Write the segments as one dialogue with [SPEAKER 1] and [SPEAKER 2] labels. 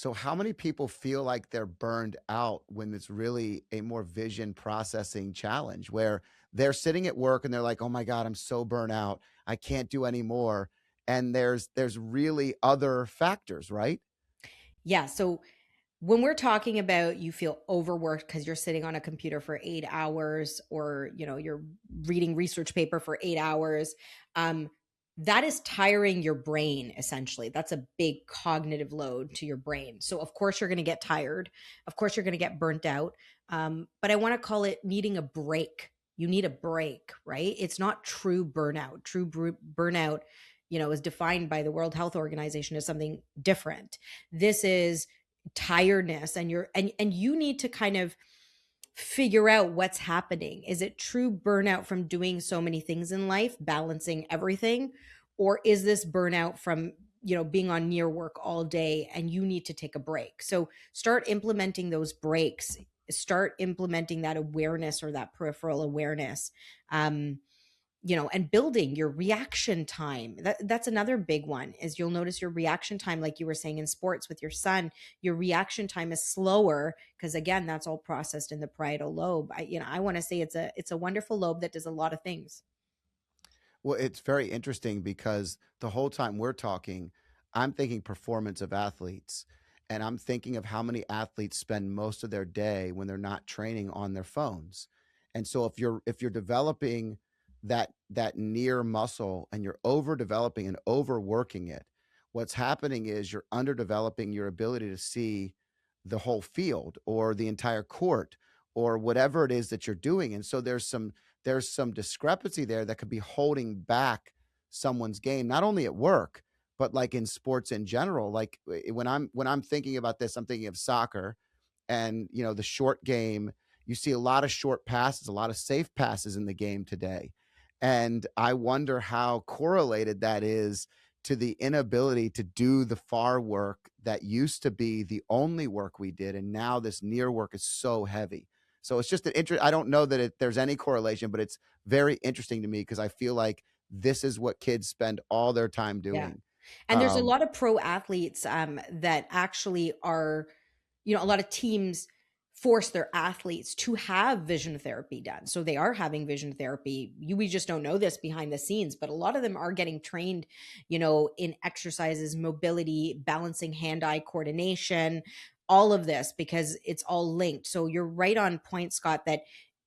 [SPEAKER 1] So how many people feel like they're burned out when it's really a more vision processing challenge where they're sitting at work and they're like, "Oh my god, I'm so burnt out. I can't do any more." And there's really other factors, right?
[SPEAKER 2] Yeah. So when we're talking about you feel overworked because you're sitting on a computer for 8 hours or you're reading research paper for 8 hours, um, that is tiring your brain essentially. That's a big cognitive load to your brain. So of course you're going to get tired. Of course you're going to get burnt out. But I want to call it needing a break. You need a break, right? It's not true burnout. Burnout, is defined by the World Health Organization as something different. This is tiredness, and you need to kind of figure out what's happening. Is it true burnout from doing so many things in life, balancing everything, or is this burnout from being on near work all day and you need to take a break? So start implementing those breaks, start implementing that awareness or that peripheral awareness. And building your reaction time. That's another big one. Is you'll notice your reaction time, like you were saying in sports with your son, your reaction time is slower because again, that's all processed in the parietal lobe. I want to say it's a wonderful lobe that does a lot of things.
[SPEAKER 1] Well, it's very interesting because the whole time we're talking, I'm thinking performance of athletes, and I'm thinking of how many athletes spend most of their day when they're not training on their phones. And so if you're developing that near muscle and you're overdeveloping and overworking it, what's happening is you're underdeveloping your ability to see the whole field or the entire court or whatever it is that you're doing. And so there's some discrepancy there that could be holding back someone's game, not only at work, but like in sports in general. Like when I'm thinking about this, I'm thinking of soccer and the short game. You see a lot of short passes, a lot of safe passes in the game today. And I wonder how correlated that is to the inability to do the far work that used to be the only work we did. And now this near work is so heavy. So it's just an interest. I don't know that there's any correlation, but it's very interesting to me because I feel like this is what kids spend all their time
[SPEAKER 2] Yeah.
[SPEAKER 1] doing.
[SPEAKER 2] And there's a
[SPEAKER 1] Um,
[SPEAKER 2] lot of pro athletes that actually are, a lot of teams force their athletes to have vision therapy done. So they are having vision therapy. We just don't know this behind the scenes, but a lot of them are getting trained, in exercises, mobility, balancing hand-eye coordination, all of this because it's all linked. So you're right on point, Scott, that,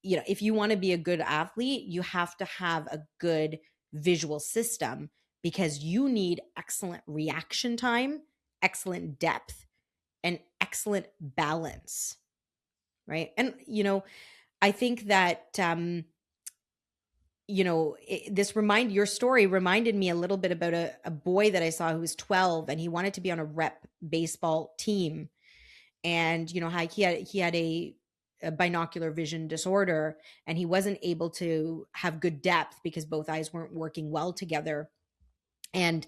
[SPEAKER 2] if you want to be a good athlete, you have to have a good visual system because you need excellent reaction time, excellent depth, and excellent balance, right? And I think that your story reminded me a little bit about a boy that I saw who was 12 and he wanted to be on a rep baseball team. And how he had a binocular vision disorder and he wasn't able to have good depth because both eyes weren't working well together. And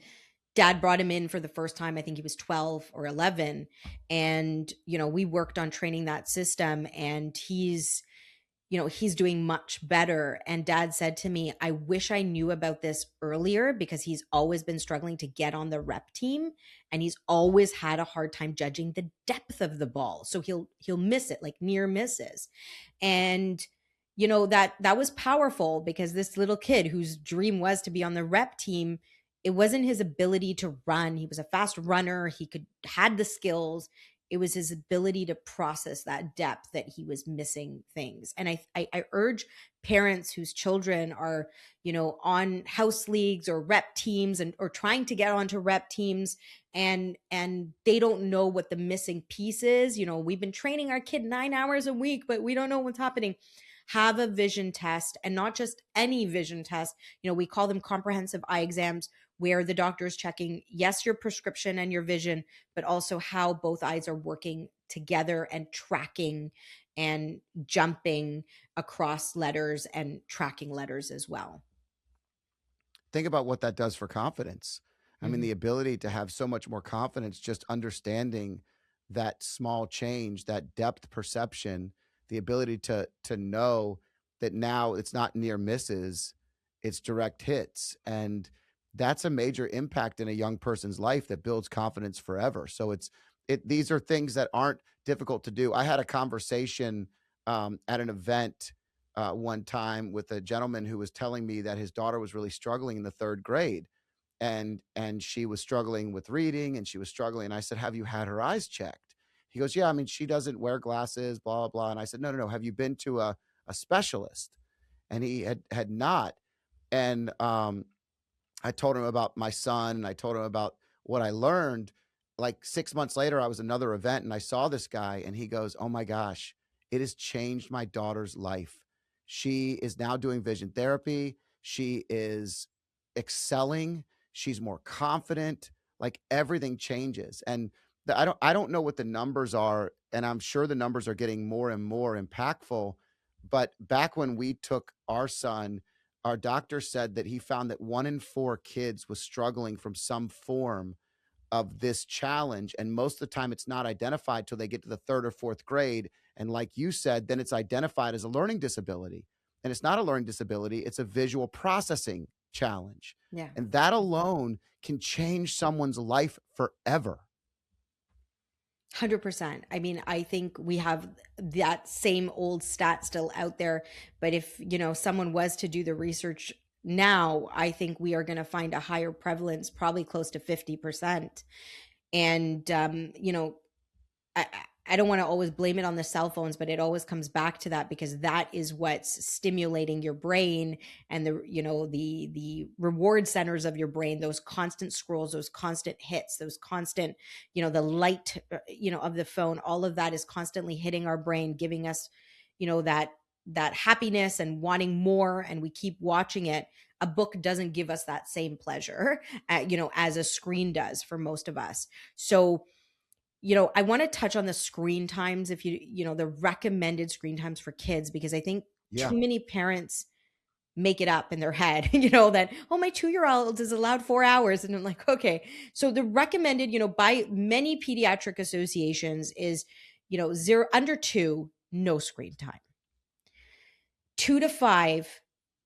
[SPEAKER 2] dad brought him in for the first time. I think he was 12 or 11. And, we worked on training that system and he's doing much better. And dad said to me, I wish I knew about this earlier because he's always been struggling to get on the rep team and he's always had a hard time judging the depth of the ball. So he'll miss it, like near misses. And that was powerful because this little kid whose dream was to be on the rep team, it wasn't his ability to run. He was a fast runner. He had the skills. It was his ability to process that depth that he was missing things. And I urge parents whose children are, on house leagues or rep teams and or trying to get onto rep teams and they don't know what the missing piece is. We've been training our kid 9 hours a week, but we don't know what's happening. Have a vision test and not just any vision test. We call them comprehensive eye exams where the doctor is checking, yes, your prescription and your vision, but also how both eyes are working together and tracking and jumping across letters and tracking letters as well.
[SPEAKER 1] think about what that does for confidence. I mean,
[SPEAKER 2] Mhm.
[SPEAKER 1] the ability to have so much more confidence just understanding that small change, that depth perception, the ability to know that now it's not near misses, it's direct hits. And that's a major impact in a young person's life that builds confidence forever. So these are things that aren't difficult to do. I had a conversation at an event one time with a gentleman who was telling me that his daughter was really struggling in the third grade, and she was struggling with reading, and she was struggling. And I said, "Have you had her eyes checked?" He goes, "Yeah, I mean, she doesn't wear glasses, blah blah blah." And I said, "No, no, no. Have you been to a specialist?" And he had not. And I told him about my son, and I told him about what I learned. Like 6 months later, I was at another event and I saw this guy, and he goes, "Oh my gosh, it has changed my daughter's life. She is now doing vision therapy. She is excelling. She's more confident. Like everything changes." And I don't know what the numbers are, and I'm sure the numbers are getting more and more impactful. But back when we took our son, our doctor said that he found that 1 in 4 kids was struggling from some form of this challenge. And most of the time, it's not identified till they get to the third or fourth grade. And like you said, then it's identified as a learning disability. And it's not a learning disability, it's a visual processing challenge.
[SPEAKER 2] Yeah.
[SPEAKER 1] And that alone can change someone's life forever.
[SPEAKER 2] 100%. I mean, I think we have that same old stat still out there, but if, someone was to do the research now, I think we are going to find a higher prevalence, probably close to 50%. And I, I don't want to always blame it on the cell phones, but it always comes back to that, because that is what's stimulating your brain, and the reward centers of your brain, those constant scrolls, those constant hits, those constant, the light, of the phone, all of that is constantly hitting our brain, giving us, that happiness and wanting more, and we keep watching it. A book doesn't give us that same pleasure, as a screen does for most of us. So, I want to touch on the screen times, if the recommended screen times for kids, because I think
[SPEAKER 1] Yeah.
[SPEAKER 2] too many parents make it up in their head, that, oh, my 2-year-old is allowed 4 hours. And I'm like, okay. So the recommended, by many pediatric associations is, under 2, no screen time. 2 to 5,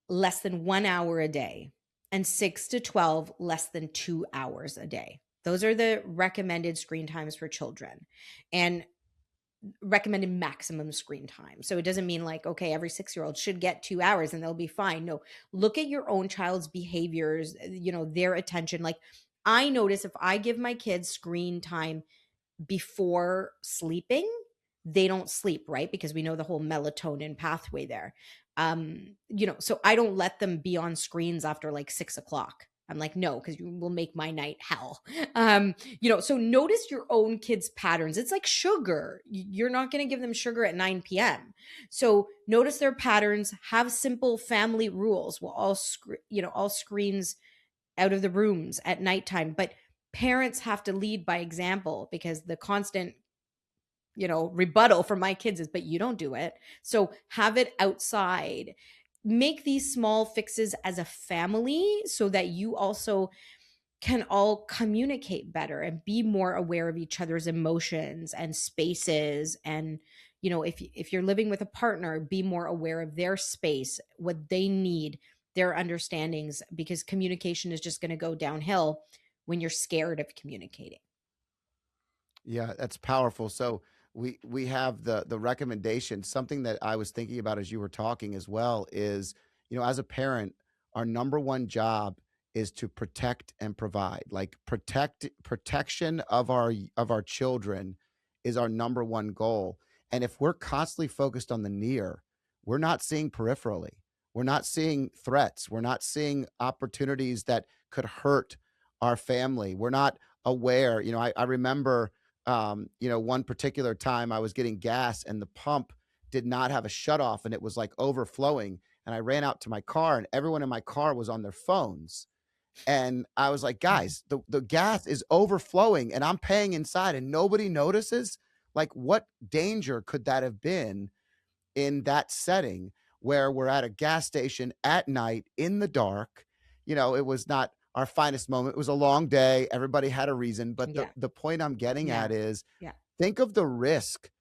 [SPEAKER 2] less than 1 hour a day. And 6 to 12, less than 2 hours a day. Those are the recommended screen times for children, and recommended maximum screen time. So it doesn't mean like, okay, every 6-year-old should get 2 hours and they'll be fine. No, look at your own child's behaviors, their attention. Like, I notice if I give my kids screen time before sleeping, they don't sleep, right? Because we know the whole melatonin pathway there. So I don't let them be on screens after like 6 o'clock. I'm like, no, because you will make my night hell. So notice your own kids' patterns. It's like sugar. You're not going to give them sugar at 9 p.m. So notice their patterns, have simple family rules. We'll all screens out of the rooms at nighttime, but parents have to lead by example, because the constant rebuttal from my kids is, but you don't do it. So have it outside. Make these small fixes as a family so that you also can all communicate better and be more aware of each other's emotions and spaces. And if you're living with a partner, be more aware of their space, what they need, their understandings, because communication is just going to go downhill when you're scared of communicating.
[SPEAKER 1] Yeah, that's powerful. So we have the recommendation. Something that I was thinking about as you were talking as well is, as a parent, our number one job is to protect and provide. Like protection of our children is our number one goal. And if we're constantly focused on the near, we're not seeing peripherally. We're not seeing threats. We're not seeing opportunities that could hurt our family. We're not aware. I remember one particular time I was getting gas and the pump did not have a shut off and it was like overflowing. And I ran out to my car and everyone in my car was on their phones. And I was like, guys, the gas is overflowing and I'm paying inside and nobody notices. Like, what danger could that have been in that setting where we're at a gas station at night in the dark? It was not our finest moment. It was a long day. Everybody had a reason. But the,
[SPEAKER 2] Yeah.
[SPEAKER 1] the point I'm getting
[SPEAKER 2] Yeah.
[SPEAKER 1] at is,
[SPEAKER 2] Yeah.
[SPEAKER 1] think of the risk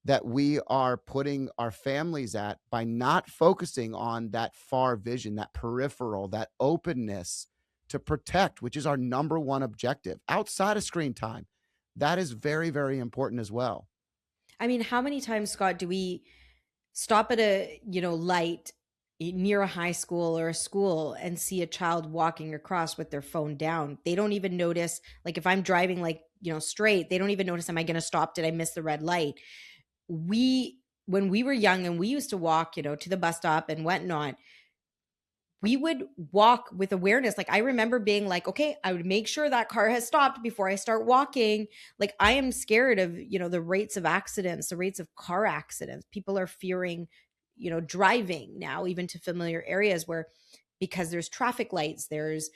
[SPEAKER 1] that we are putting our families at by not focusing on that far vision, that peripheral, that openness to protect, which is our number one objective outside of screen time. that is very, very important as well.
[SPEAKER 2] I mean, how many times, Scott, do we stop at a, light near a high school or a school and see a child walking across with their phone down? They don't even notice, like if I'm driving like, straight, they don't even notice, am I going to stop? Did I miss the red light? When we were young and we used to walk, to the bus stop and whatnot, we would walk with awareness. Like I remember being like, okay, I would make sure that car has stopped before I start walking. Like I am scared of, the rates of accidents, the rates of car accidents. People are fearing, driving now, even to familiar areas where, because there's traffic lights, there's,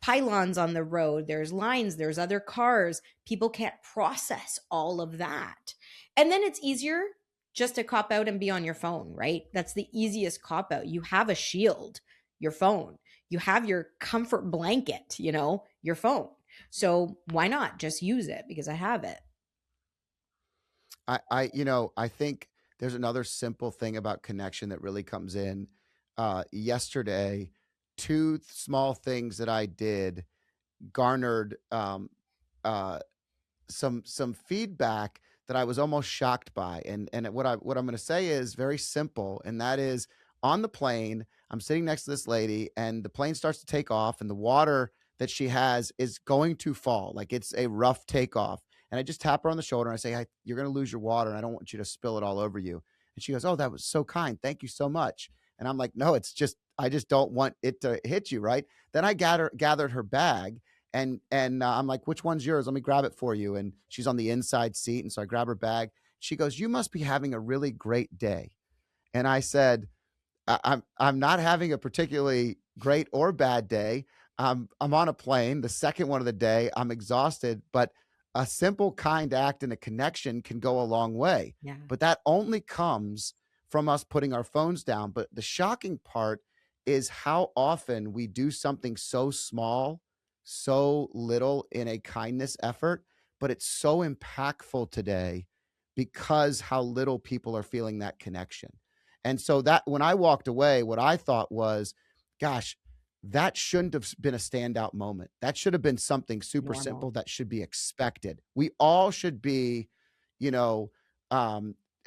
[SPEAKER 2] pylons on the road, there's lines, there's other cars. People can't process all of that. And then it's easier just to cop out and be on your phone, right? That's the easiest cop out. You have a shield, your phone. You have your comfort blanket, your phone. So why not just use it because I have it?
[SPEAKER 1] I think there's another simple thing about connection that really comes in. Yesterday, two small things that I did garnered uh, some feedback that I was almost shocked by. And what I'm going to say is very simple, and that is on the plane, I'm sitting next to this lady, and the plane starts to take off, and the water that she has is going to fall, like it's a rough takeoff. And I just tap her on the shoulder and I say, "Hey, you're going to lose your water, and I don't want you to spill it all over you." And she goes, "Oh, that was so kind. Thank you so much." And I'm like, "No, it's just I just don't want it to hit you, right?" Then I gathered her bag, and I'm like, "Which one's yours? Let me grab it for you." And she's on the inside seat, and so I grab her bag. She goes, "You must be having a really great day." And I said, I'm not having a particularly great or bad day. I'm on a plane, the second one of the day. I'm exhausted, but a simple kind act and a connection can go a long way.
[SPEAKER 2] Yeah.
[SPEAKER 1] But that only comes from us putting our phones down. But the shocking part is how often we do something so small, so little in a kindness effort, but it's so impactful today because how little people are feeling that connection. And so that when I walked away, what I thought was, gosh, that shouldn't have been a standout moment. That should have been something super simple
[SPEAKER 2] Normal.
[SPEAKER 1] that should be expected. We all should be, you know,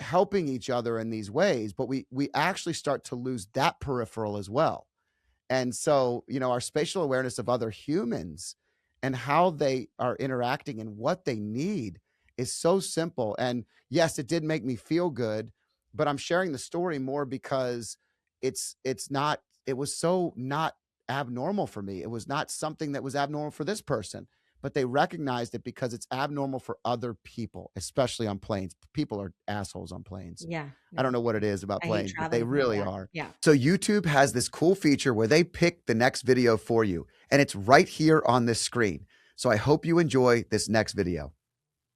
[SPEAKER 1] helping each other in these ways, but we actually start to lose that peripheral as well. And so, our spatial awareness of other humans and how they are interacting and what they need is so simple. And yes, it did make me feel good, but I'm sharing the story more because it's not it was so not abnormal for me. It was not something that was abnormal for this person, but they recognized it because it's abnormal for other people, especially on planes. People are assholes on planes.
[SPEAKER 2] Yeah.
[SPEAKER 1] I
[SPEAKER 2] Yeah.
[SPEAKER 1] don't know what it is about
[SPEAKER 2] I hate
[SPEAKER 1] planes, but they
[SPEAKER 2] traveling like
[SPEAKER 1] really
[SPEAKER 2] that.
[SPEAKER 1] are.
[SPEAKER 2] Yeah.
[SPEAKER 1] So YouTube has this cool feature where they pick the next video for you, and it's right here on this screen. So I hope you enjoy this next video.